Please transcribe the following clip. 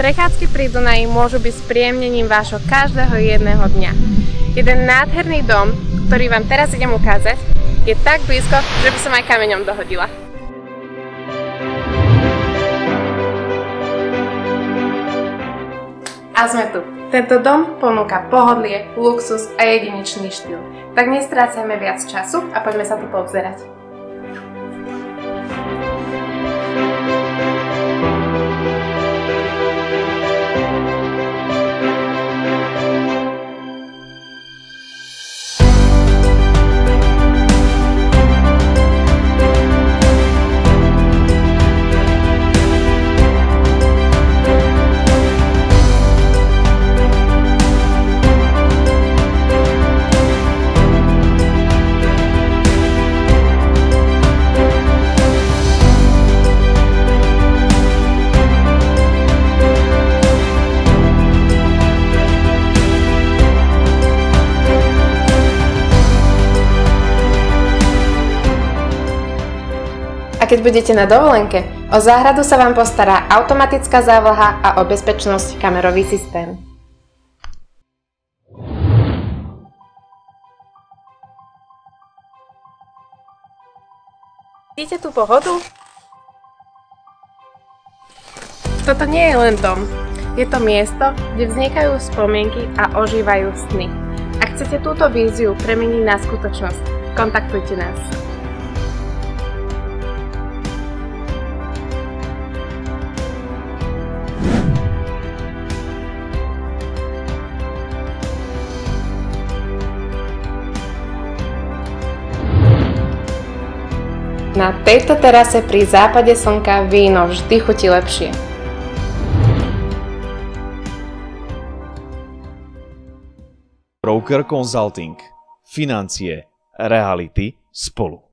Prechádzky pri Dunaji môžu byť spríjemnením vášho každého jedného dňa. Jeden nádherný dom, ktorý vám teraz idem ukázať, je tak blízko, že by som aj kameňom dohodila. A sme tu. Tento dom ponúka pohodlie, luxus a jedinečný štýl. Tak nestrácajme viac času a poďme sa tu poobzerať. A keď budete na dovolenke, o záhradu sa vám postará automatická závlaha a o bezpečnosť kamerový systém. Vidíte tú pohodu? Toto nie je len dom. Je to miesto, kde vznikajú spomienky a ožívajú sny. Ak chcete túto víziu premeniť na skutočnosť, kontaktujte nás. Na tejto terase pri západe slnka víno vždy chutí lepšie. Broker Consulting. Financie, reality spolu.